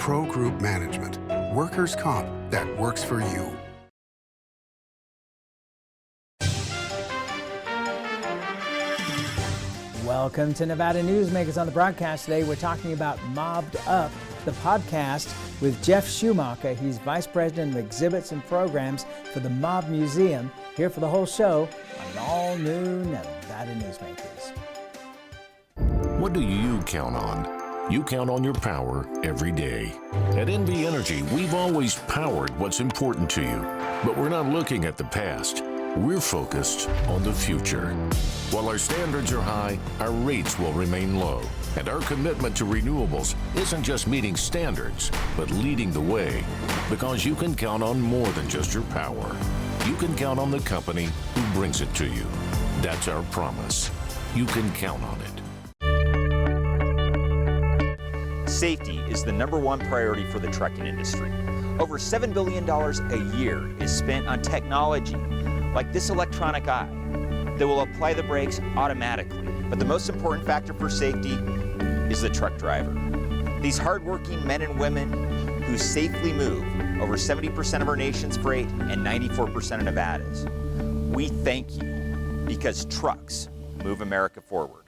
Pro Group Management, workers' comp that works for you. Welcome to Nevada Newsmakers. On the broadcast today, we're talking about Mobbed Up, the podcast with Geoff Schumacher. He's Vice President of Exhibits and Programs for the Mob Museum, here for the whole show on an all-new Nevada Newsmakers. What do you count on? You count on your power every day. At NV Energy, we've always powered what's important to you, but we're not looking at the past. We're focused on the future. While our standards are high, our rates will remain low. And our commitment to renewables isn't just meeting standards, but leading the way. Because you can count on more than just your power. You can count on the company who brings it to you. That's our promise. You can count on it. Safety is the #1 priority for the trucking industry. Over $7 billion a year is spent on technology like this electronic eye that will apply the brakes automatically. But the most important factor for safety is the truck driver. These hardworking men and women who safely move over 70% of our nation's freight and 94% of Nevada's. We thank you because trucks move America forward.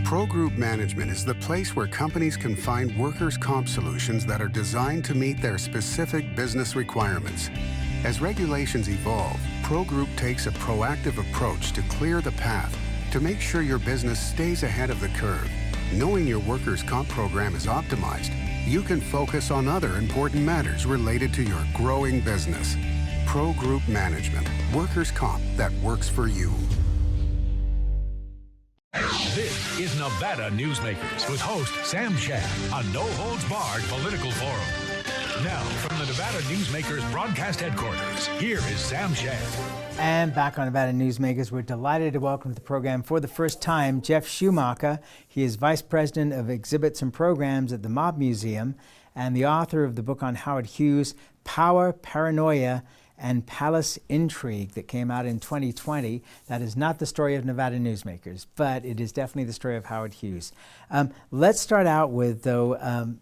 Pro Group Management is the place where companies can find workers' comp solutions that are designed to meet their specific business requirements. As regulations evolve, Pro Group takes a proactive approach to clear the path to make sure your business stays ahead of the curve. Knowing your workers' comp program is optimized, you can focus on other important matters related to your growing business. Pro Group Management, workers' comp that works for you. This is Nevada Newsmakers with host Sam Shad, a no-holds-barred political forum. Now, from the Nevada Newsmakers broadcast headquarters, here is Sam Shad. And back on Nevada Newsmakers, we're delighted to welcome to the program for the first time Geoff Schumacher. He is Vice President of Exhibits and Programs at the Mob Museum and the author of the book on Howard Hughes, Power, Paranoia, and Palace Intrigue, that came out in 2020. That is not the story of Nevada Newsmakers, but it is definitely the story of Howard Hughes. Let's start out with, though,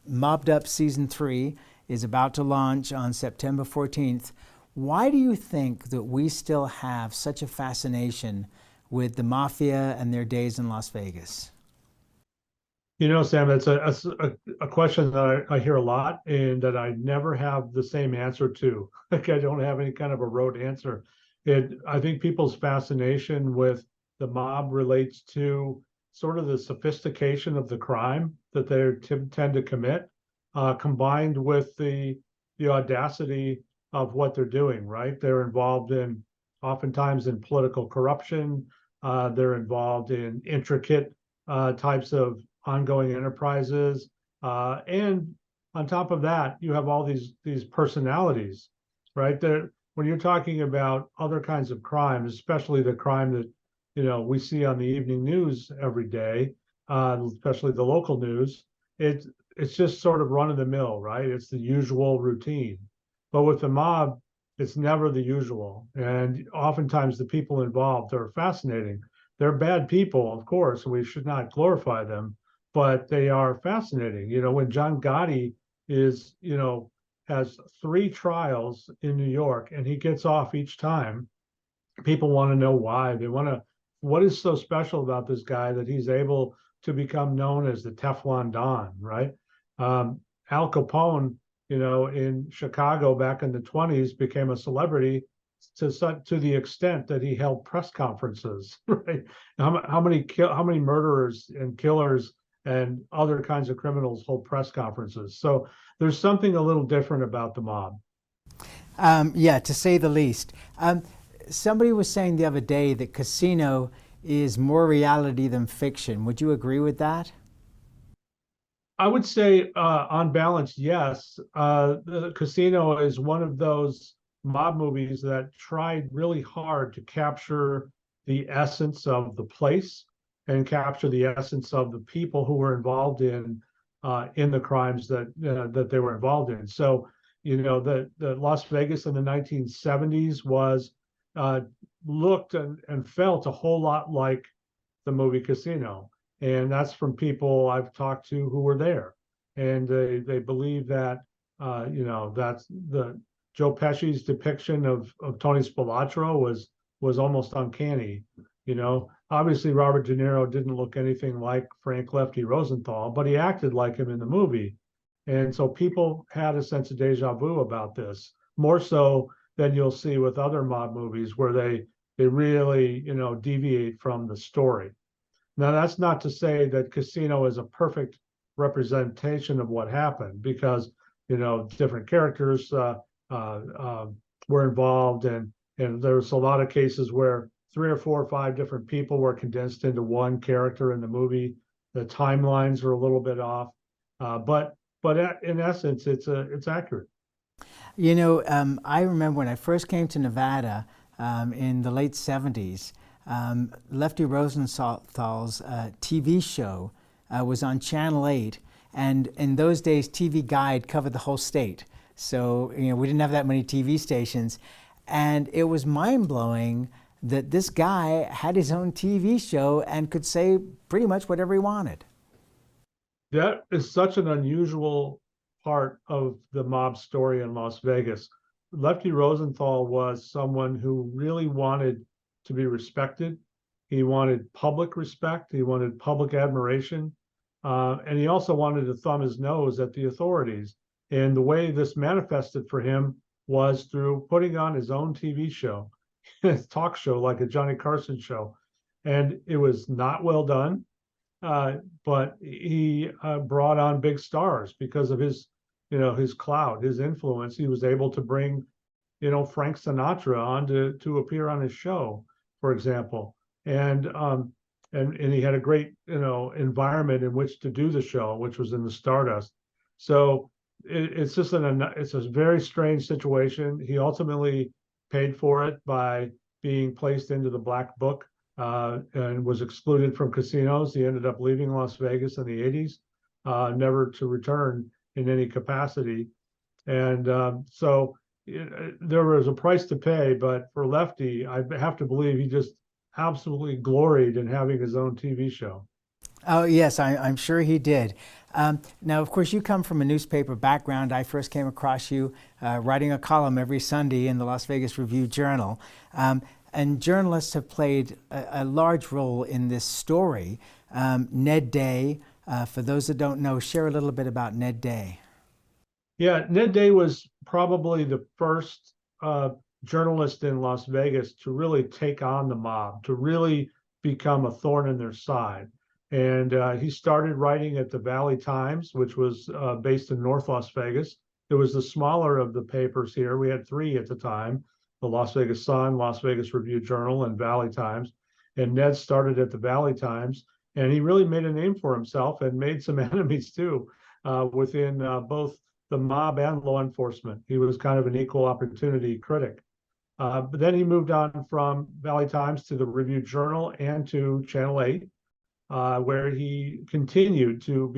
Mobbed Up Season 3 is about to launch on September 14th. Why do you think that we still have such a fascination with the mafia and their days in Las Vegas? You know, Sam, that's a question that I hear a lot and that I never have the same answer to. Like, I don't have any kind of a rote answer. I think people's fascination with the mob relates to sort of the sophistication of the crime that they tend to commit, combined with the audacity of what they're doing, right? They're involved oftentimes in political corruption. They're involved in intricate types of ongoing enterprises, and on top of that, you have all these personalities, right? When you're talking about other kinds of crimes, especially the crime that we see on the evening news every day, especially the local news, it's just sort of run of the mill, right? It's the usual routine. But with the mob, it's never the usual, and oftentimes the people involved are fascinating. They're bad people, of course, we should not glorify them, but they are fascinating. When John Gotti has 3 trials in New York and he gets off each time, people want to know why. What is so special about this guy that he's able to become known as the Teflon Don, right? Al Capone, in Chicago back in the 20s, became a celebrity to the extent that he held press conferences, right? How many murderers and killers and other kinds of criminals hold press conferences? So there's something a little different about the mob. Yeah, to say the least. Somebody was saying the other day that casino is more reality than fiction. Would you agree with that? I would say, on balance, yes. The Casino is one of those mob movies that tried really hard to capture the essence of the place and capture the essence of the people who were involved in the crimes that they were involved in. So, the Las Vegas in the 1970s was looked and felt a whole lot like the movie Casino. And that's from people I've talked to who were there. and they believe that that's the Joe Pesci's depiction of Tony Spilotro was almost uncanny. Obviously Robert De Niro didn't look anything like Frank Lefty Rosenthal, but he acted like him in the movie. And so people had a sense of deja vu about this, more so than you'll see with other mob movies where they really, deviate from the story. Now, that's not to say that Casino is a perfect representation of what happened, because different characters were involved, and there was a lot of cases where 3 or 4 or 5 different people were condensed into one character in the movie. The timelines are a little bit off, but in essence, it's accurate. I remember when I first came to Nevada in the late 70s, Lefty Rosenthal's TV show was on Channel 8, and in those days, TV Guide covered the whole state. So, we didn't have that many TV stations, and it was mind-blowing that this guy had his own TV show and could say pretty much whatever he wanted. That is such an unusual part of the mob story in Las Vegas. Lefty Rosenthal was someone who really wanted to be respected. He wanted public respect. He wanted public admiration. And he also wanted to thumb his nose at the authorities. And the way this manifested for him was through putting on his own TV show, his talk show, like a Johnny Carson show. And it was not well done, but he brought on big stars because of his clout, his influence. He was able to bring, Frank Sinatra on to appear on his show, for example. And he had a great, environment in which to do the show, which was in the Stardust. So it's just it's a very strange situation. He ultimately paid for it by being placed into the black book and was excluded from casinos. He ended up leaving Las Vegas in the 80s, never to return in any capacity. And so there was a price to pay, but for Lefty, I have to believe he just absolutely gloried in having his own TV show. Oh, yes, I'm sure he did. Now, of course, you come from a newspaper background. I first came across you writing a column every Sunday in the Las Vegas Review-Journal. And journalists have played a large role in this story. Ned Day, for those that don't know, share a little bit about Ned Day. Yeah, Ned Day was probably the first journalist in Las Vegas to really take on the mob, to really become a thorn in their side. And he started writing at the Valley Times, which was based in North Las Vegas. It was the smaller of the papers here. We had 3 at the time: the Las Vegas Sun, Las Vegas Review-Journal, and Valley Times. And Ned started at the Valley Times, and he really made a name for himself and made some enemies too within both the mob and law enforcement. He was kind of an equal opportunity critic. But then he moved on from Valley Times to the Review-Journal and to Channel 8, where he continued to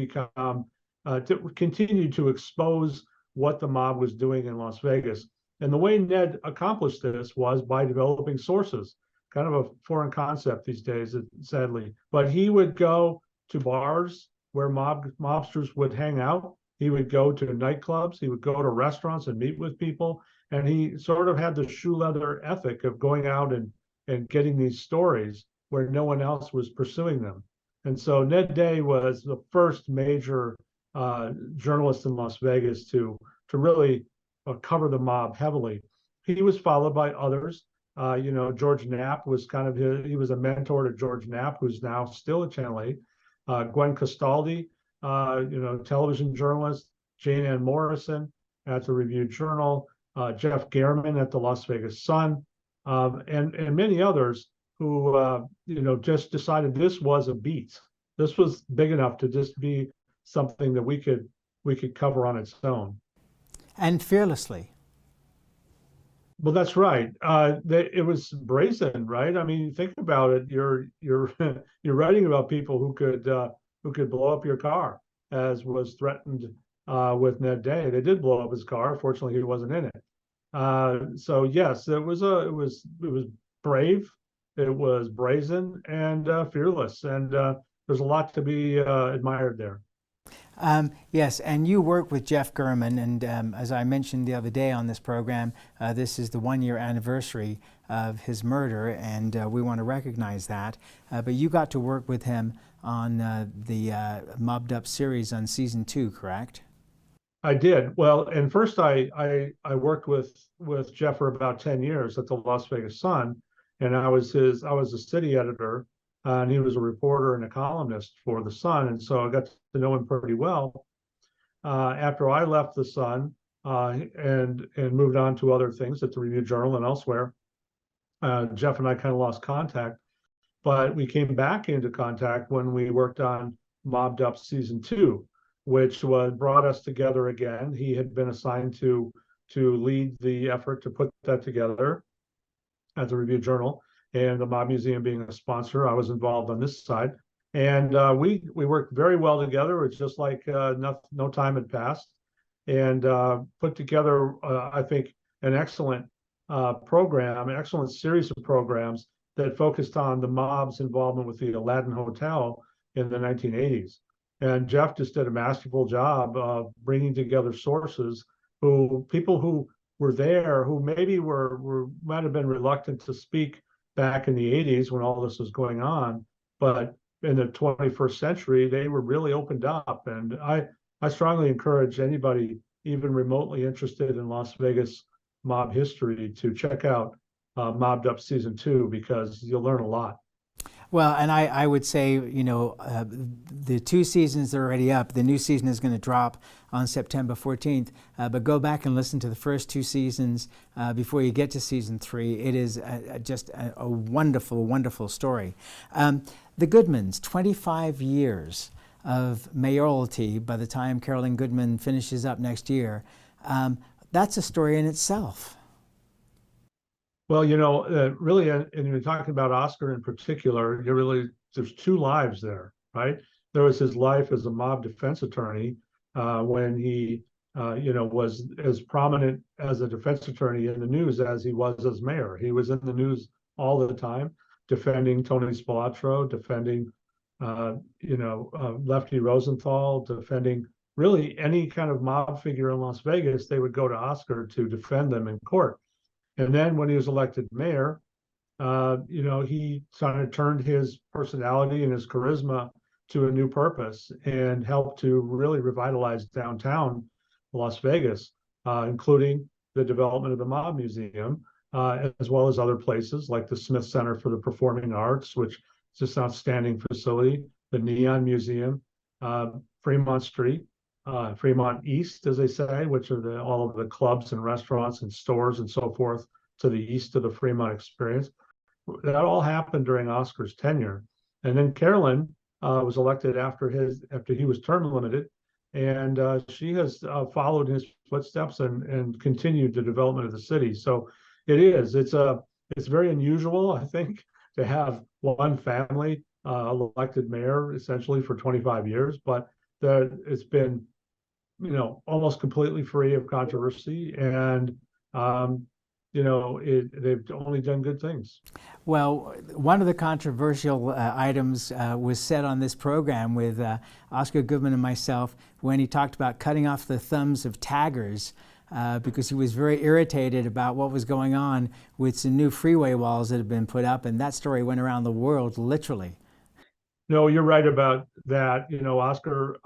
continue to expose what the mob was doing in Las Vegas. And the way Ned accomplished this was by developing sources, kind of a foreign concept these days, sadly. But he would go to bars where mobsters would hang out. He would go to nightclubs. He would go to restaurants and meet with people. And he sort of had the shoe leather ethic of going out and getting these stories where no one else was pursuing them. And so Ned Day was the first major journalist in Las Vegas to really cover the mob heavily. He was followed by others. George Knapp was he was a mentor to George Knapp, who's now still at Channel 8. Gwen Castaldi, television journalist. Jane Ann Morrison at the Review-Journal. Jeff Gehrman at the Las Vegas Sun, and many others who just decided this was a beat. This was big enough to just be something that we could cover on its own. And fearlessly. Well, that's right. It was brazen, right? I mean, think about it. You're you're writing about people who could blow up your car, as was threatened with Ned Day. They did blow up his car. Fortunately, he wasn't in it. So yes, it was brave, it was brazen, and fearless, and there's a lot to be admired there. Yes, and you work with Jeff German, and as I mentioned the other day on this program, this is the 1-year anniversary of his murder, and we want to recognize that. But you got to work with him on the Mobbed Up series on season 2, correct? I did. Well, and first I worked with Jeff for about 10 years at the Las Vegas Sun, and I was the city editor, and he was a reporter and a columnist for the Sun, and so I got to know him pretty well. After I left the Sun and moved on to other things at the Review Journal and elsewhere, Jeff and I kind of lost contact, but we came back into contact when we worked on Mobbed Up season 2, which brought us together again. He had been assigned to lead the effort to put that together at the Review Journal, and the Mob Museum being a sponsor, I was involved on this side, and we worked very well together. It's just like no time had passed, and put together I think an excellent program, an excellent series of programs that focused on the mob's involvement with the Aladdin Hotel in the 1980s. And Jeff just did a masterful job of bringing together sources people who were there, who maybe might have been reluctant to speak back in the 80s when all this was going on, but in the 21st century, they were really opened up. And I strongly encourage anybody, even remotely interested in Las Vegas mob history, to check out Mobbed Up season 2, because you'll learn a lot. Well, and I would say, you know, the 2 seasons are already up. The new season is going to drop on September 14th. But go back and listen to the first 2 seasons before you get to season 3. It is just a wonderful, wonderful story. The Goodmans, 25 years of mayoralty by the time Carolyn Goodman finishes up next year. That's a story in itself. Well, you know, really, and you're talking about Oscar in particular, there's 2 lives there, right? There was his life as a mob defense attorney when he, was as prominent as a defense attorney in the news as he was as mayor. He was in the news all the time, defending Tony Spilotro, defending, Lefty Rosenthal, defending really any kind of mob figure in Las Vegas. They would go to Oscar to defend them in court. And then when he was elected mayor, he kind of turned his personality and his charisma to a new purpose and helped to really revitalize downtown Las Vegas, including the development of the Mob Museum, as well as other places like the Smith Center for the Performing Arts, which is just an outstanding facility, the Neon Museum, Fremont Street, Fremont East, as they say, which are all of the clubs and restaurants and stores and so forth to the east of the Fremont experience. That all happened during Oscar's tenure. And then Carolyn was elected after he was term limited, and she has followed his footsteps and continued the development of the city. So it's very unusual, I think, to have one family elected mayor essentially for 25 years, but it's been almost completely free of controversy, and they've only done good things. Well, one of the controversial items was said on this program with Oscar Goodman and myself when he talked about cutting off the thumbs of taggers because he was very irritated about what was going on with some new freeway walls that have been put up, and that story went around the world, literally. No, you're right about that. Oscar,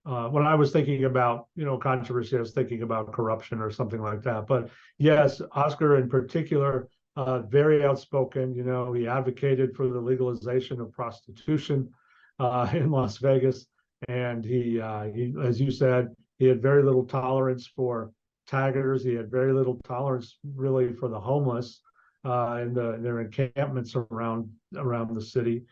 when I was thinking about, controversy, I was thinking about corruption or something like that. But yes, Oscar in particular, very outspoken. He advocated for the legalization of prostitution in Las Vegas. And he, as you said, he had very little tolerance for taggers. He had very little tolerance really for the homeless and their encampments around the city.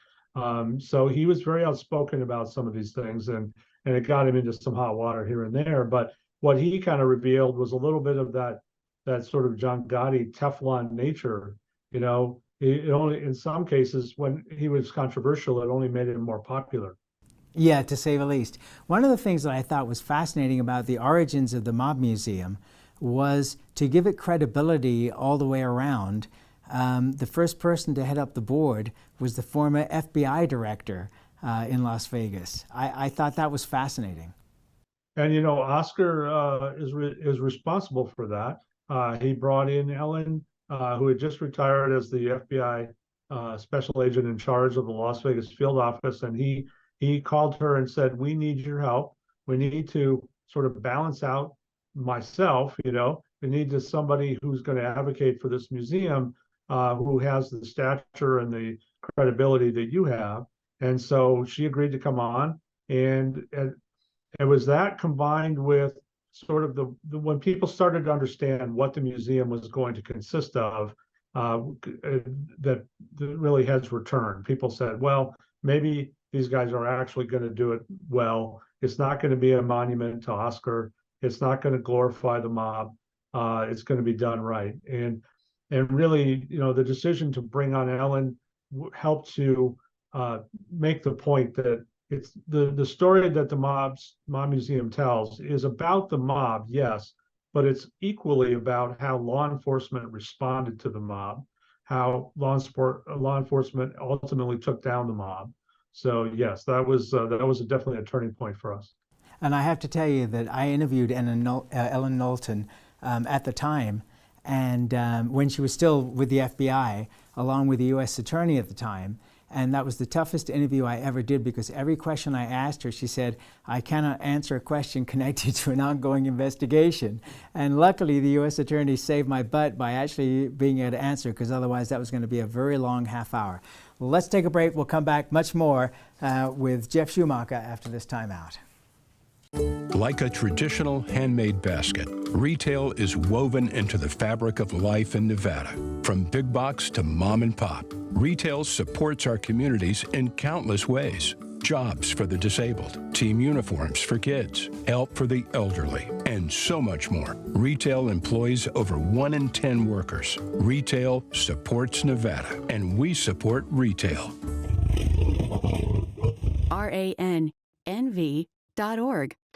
So he was very outspoken about some of these things, and it got him into some hot water here and there. But what he kind of revealed was a little bit of that sort of John Gotti Teflon nature. It only, in some cases, when he was controversial, it only made him more popular. Yeah, to say the least. One of the things that I thought was fascinating about the origins of the Mob Museum was to give it credibility all the way around. The first person to head up the board was the former FBI director, in Las Vegas. I thought that was fascinating. And Oscar is responsible for that. He brought in Ellen, who had just retired as the FBI special agent in charge of the Las Vegas field office, and he called her and said, "We need your help. We need to sort of balance out myself. We need somebody who's going to advocate for this museum, who has the stature and the credibility that you have." And so she agreed to come on, and it was that combined with sort of the when people started to understand what the museum was going to consist of, that really has returned. People said, well, maybe these guys are actually going to do it well. It's not going to be a monument to Oscar. It's not going to glorify the mob. It's going to be done right. And really, the decision to bring on Ellen helped to make the point that it's the story that the mob museum tells is about the mob, yes, but it's equally about how law enforcement responded to the mob, how law enforcement ultimately took down the mob. So yes, that was definitely a turning point for us. And I have to tell you that I interviewed Ellen Knowlton at the time, and when she was still with the FBI, along with the U.S. Attorney at the time. And that was the toughest interview I ever did, because every question I asked her, she said, "I cannot answer a question connected to an ongoing investigation." And luckily, the U.S. Attorney saved my butt by actually being able to answer, because otherwise that was going to be a very long half hour. Well, let's take a break. We'll come back much more with Geoff Schumacher after this timeout. Like a traditional handmade basket, retail is woven into the fabric of life in Nevada. From big box to mom and pop, retail supports our communities in countless ways. Jobs for the disabled, team uniforms for kids, help for the elderly, and so much more. Retail employs over 1 in 10 workers. Retail supports Nevada, and we support retail. RANNV.org.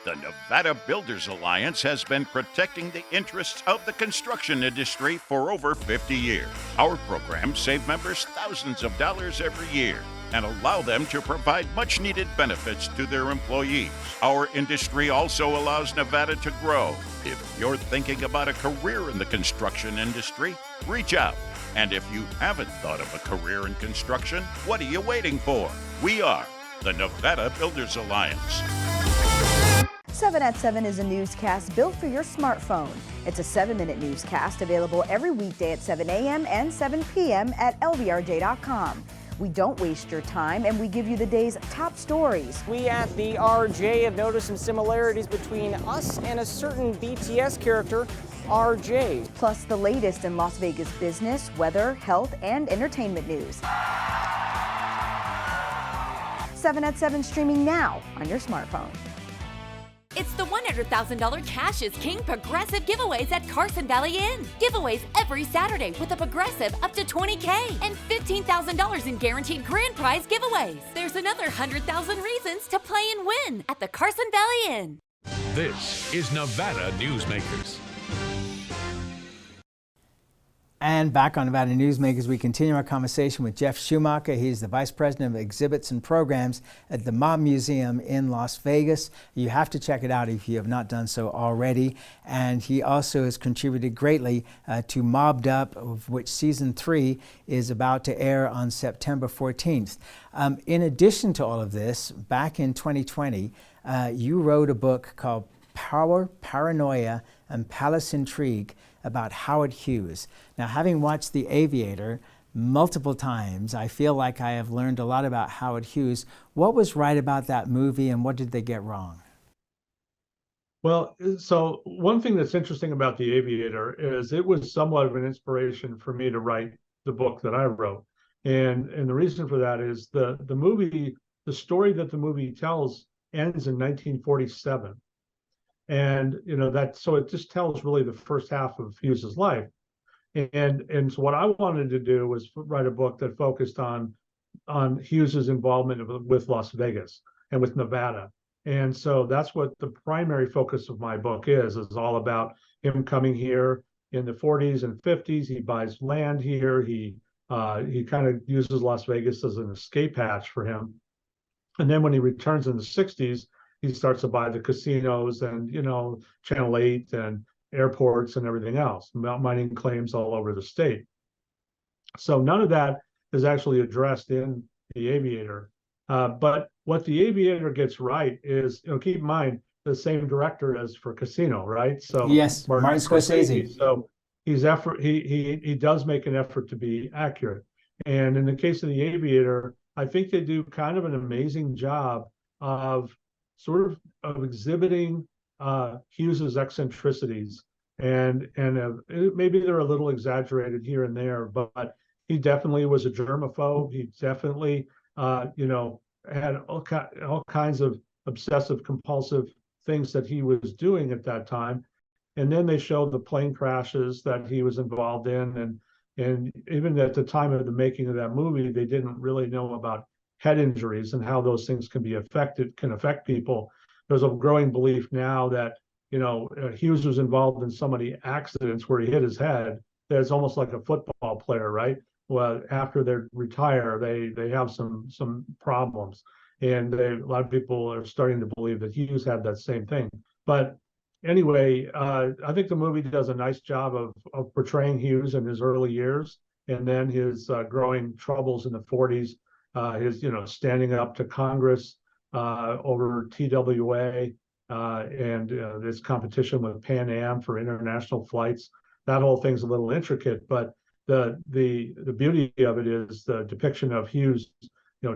The Nevada Builders Alliance has been protecting the interests of the construction industry for over 50 years. Our programs save members thousands of dollars every year and allow them to provide much-needed benefits to their employees. Our industry also allows Nevada to grow. If you're thinking about a career in the construction industry, reach out. And if you haven't thought of a career in construction, what are you waiting for? We are the Nevada Builders Alliance. 7 at 7 is a newscast built for your smartphone. It's a 7-minute newscast available every weekday at 7 a.m. and 7 p.m. at lvrj.com. We don't waste your time, and we give you the day's top stories. We at the RJ have noticed some similarities between us and a certain BTS character, RJ. Plus the latest in Las Vegas business, weather, health, and entertainment news. 7 at 7 streaming now on your smartphone. It's the $100,000 Cash is King Progressive giveaways at Carson Valley Inn. Giveaways every Saturday with a Progressive up to $20K and $15,000 in guaranteed grand prize giveaways. There's another 100,000 reasons to play and win at the Carson Valley Inn. This is Nevada Newsmakers. And back on Nevada Newsmakers, we continue our conversation with Geoff Schumacher. He's the Vice President of Exhibits and Programs at the Mob Museum in Las Vegas. You have to check it out if you have not done so already. And he also has contributed greatly to Mobbed Up, of which Season 3 is about to air on September 14th. In addition to all of this, back in 2020, you wrote a book called Power, Paranoia, and Palace Intrigue about Howard Hughes. Now, having watched The Aviator multiple times, I feel like I have learned a lot about Howard Hughes. What was right about that movie, and what did they get wrong? Well, so one thing that's interesting about The Aviator is it was somewhat of an inspiration for me to write the book that I wrote. And the reason for that is the movie, the story that the movie tells ends in 1947. And so it just tells really the first half of Hughes's life. And so what I wanted to do was write a book that focused on Hughes's involvement with Las Vegas and with Nevada. And so that's what the primary focus of my book is all about him coming here in the 40s and 50s. He buys land here. He kind of uses Las Vegas as an escape hatch for him. And then when he returns in the 60s, he starts to buy the casinos and, Channel 8 and airports and everything else, mining claims all over the state. So none of that is actually addressed in The Aviator. But what The Aviator gets right is, keep in mind, the same director as for Casino, right? So yes, Martin Scorsese. So he does make an effort to be accurate. And in the case of The Aviator, I think they do kind of an amazing job of exhibiting Hughes's eccentricities, and maybe they're a little exaggerated here and there, but he definitely was a germaphobe. He definitely, had all kinds of obsessive compulsive things that he was doing at that time. And then they showed the plane crashes that he was involved in, and even at the time of the making of that movie, they didn't really know about head injuries and how those things can affect people. There's a growing belief now that, Hughes was involved in so many accidents where he hit his head that it's almost like a football player, right? Well, after they retire, they have some problems. And a lot of people are starting to believe that Hughes had that same thing. But anyway, I think the movie does a nice job of portraying Hughes in his early years, and then his growing troubles in the 40s, his standing up to Congress over TWA, and this competition with Pan Am for international flights. That whole thing's a little intricate, but the beauty of it is the depiction of Hughes,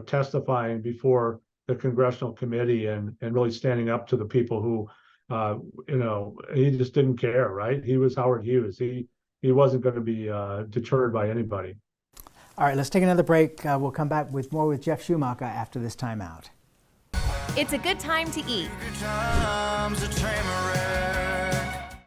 testifying before the congressional committee and really standing up to the people who, he just didn't care, right? He was Howard Hughes. He wasn't going to be deterred by anybody. All right, let's take another break. We'll come back with more with Geoff Schumacher after this timeout. It's a good time to eat.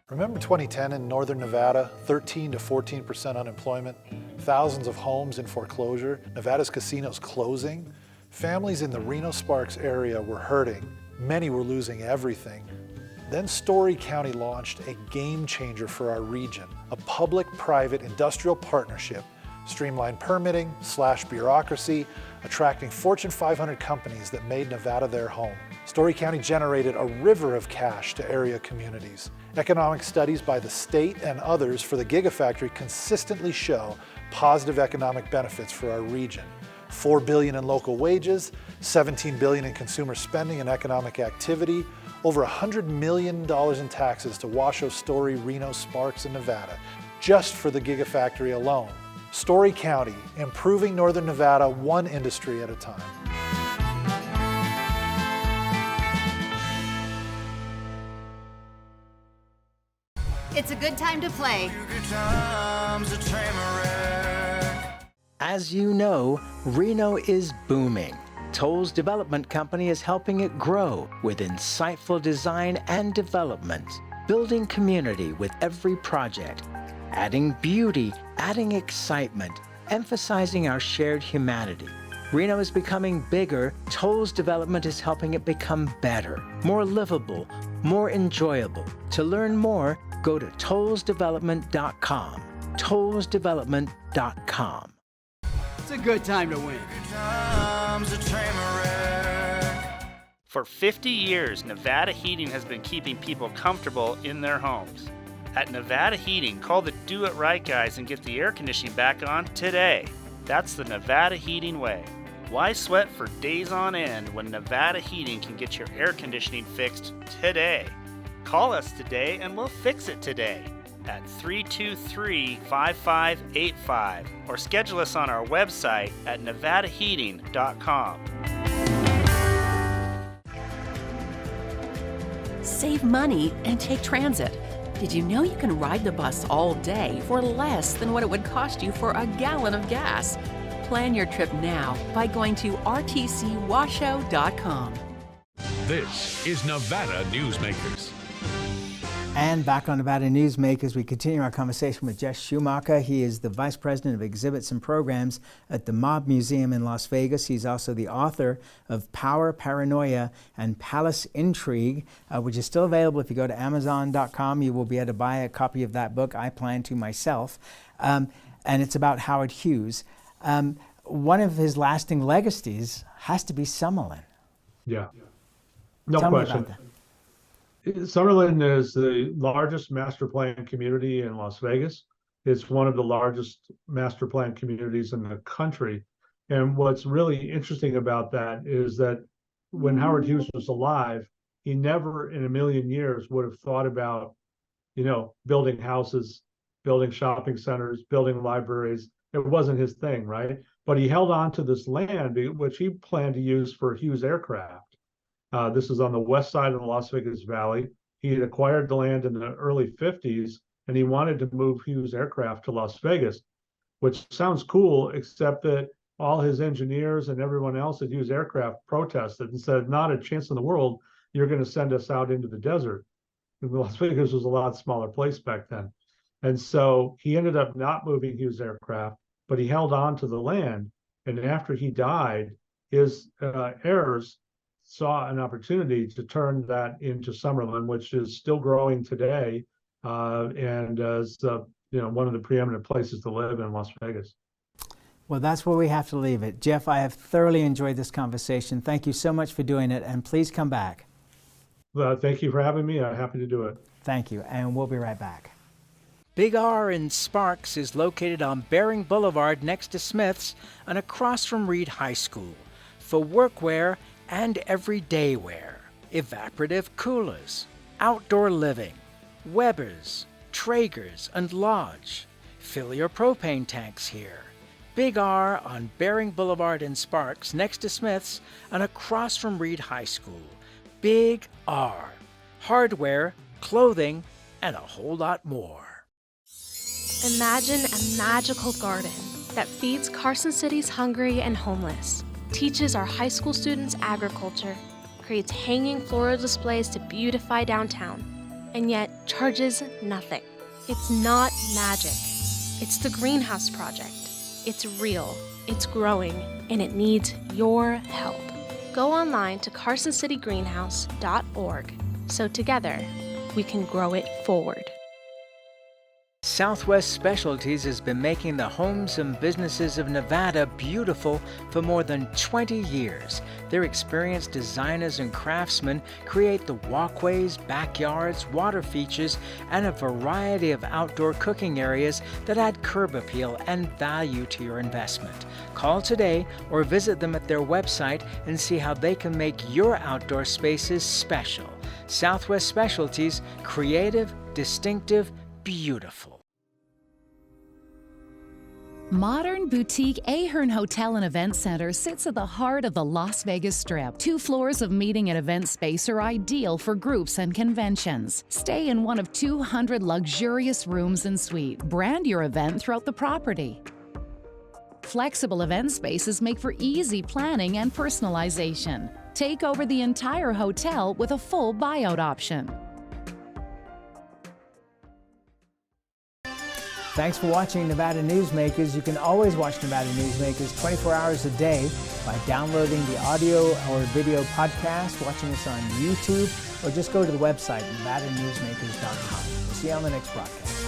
Remember 2010 in northern Nevada, 13 to 14% unemployment, thousands of homes in foreclosure, Nevada's casinos closing? Families in the Reno-Sparks area were hurting. Many were losing everything. Then Story County launched a game changer for our region, a public-private industrial partnership, streamlined permitting, slashed bureaucracy, attracting Fortune 500 companies that made Nevada their home. Story County generated a river of cash to area communities. Economic studies by the state and others for the Gigafactory consistently show positive economic benefits for our region. $4 billion in local wages, $17 billion in consumer spending and economic activity, over $100 million in taxes to Washoe, Story, Reno, Sparks, and Nevada, just for the Gigafactory alone. Story County, improving northern Nevada one industry at a time. It's a good time to play. As you know, Reno is booming. Toll's development company is helping it grow with insightful design and development, building community with every project, adding beauty, adding excitement, emphasizing our shared humanity. Reno is becoming bigger. Toll's development is helping it become better, more livable, more enjoyable. To learn more, go to tollsdevelopment.com. tollsdevelopment.com. It's a good time to win. For 50 years, Nevada Heating has been keeping people comfortable in their homes. At Nevada Heating, call the Do It Right guys and get the air conditioning back on today. That's the Nevada Heating way. Why sweat for days on end when Nevada Heating can get your air conditioning fixed today? Call us today and we'll fix it today at 323-5585 or schedule us on our website at nevadaheating.com. Save money and take transit. Did you know you can ride the bus all day for less than what it would cost you for a gallon of gas? Plan your trip now by going to rtcwashoe.com. This is Nevada Newsmakers. And back on Nevada Newsmakers, we continue our conversation with Geoff Schumacher. He is the Vice President of Exhibits and Programs at the Mob Museum in Las Vegas. He's also the author of Power, Paranoia, and Palace Intrigue, which is still available. If you go to Amazon.com, you will be able to buy a copy of that book. I plan to myself. And it's about Howard Hughes. One of his lasting legacies has to be Summerlin. Yeah, no Tell question. me about that. Summerlin is the largest master plan community in Las Vegas. It's one of the largest master plan communities in the country. And what's really interesting about that is that when Howard Hughes was alive, he never in a million years would have thought about, building houses, building shopping centers, building libraries. It wasn't his thing, right? But he held on to this land, which he planned to use for Hughes aircraft. This is on the west side of the Las Vegas Valley. He had acquired the land in the early 50s, and he wanted to move Hughes aircraft to Las Vegas, which sounds cool, except that all his engineers and everyone else at Hughes aircraft protested and said, not a chance in the world you're going to send us out into the desert. And Las Vegas was a lot smaller place back then. And so he ended up not moving Hughes aircraft, but he held on to the land. And after he died, his heirs saw an opportunity to turn that into Summerlin, which is still growing today, and is one of the preeminent places to live in Las Vegas. Well, that's where we have to leave it. Geoff, I have thoroughly enjoyed this conversation. Thank you so much for doing it, and please come back. Thank you for having me. I'm happy to do it. Thank you, and we'll be right back. Big R in Sparks is located on Bering Boulevard next to Smith's and across from Reed High School for workwear and everyday wear, evaporative coolers, outdoor living, Weber's, Traeger's, and Lodge. Fill your propane tanks here. Big R on Bering Boulevard in Sparks next to Smith's and across from Reed High School. Big R. Hardware, clothing, and a whole lot more. Imagine a magical garden that feeds Carson City's hungry and homeless, teaches our high school students agriculture, creates hanging floral displays to beautify downtown, and yet charges nothing. It's not magic. It's the Greenhouse Project. It's real, it's growing, and it needs your help. Go online to carsоncitygreenhouse.org so together we can grow it forward. Southwest Specialties has been making the homes and businesses of Nevada beautiful for more than 20 years. Their experienced designers and craftsmen create the walkways, backyards, water features, and a variety of outdoor cooking areas that add curb appeal and value to your investment. Call today or visit them at their website and see how they can make your outdoor spaces special. Southwest Specialties, creative, distinctive, beautiful. Modern boutique Ahern Hotel and Event Center sits at the heart of the Las Vegas Strip. 2 floors of meeting and event space are ideal for groups and conventions. Stay in one of 200 luxurious rooms and suites. Brand your event throughout the property. Flexible event spaces make for easy planning and personalization. Take over the entire hotel with a full buyout option. Thanks for watching Nevada Newsmakers. You can always watch Nevada Newsmakers 24 hours a day by downloading the audio or video podcast, watching us on YouTube, or just go to the website, NevadaNewsmakers.com. We'll see you on the next broadcast.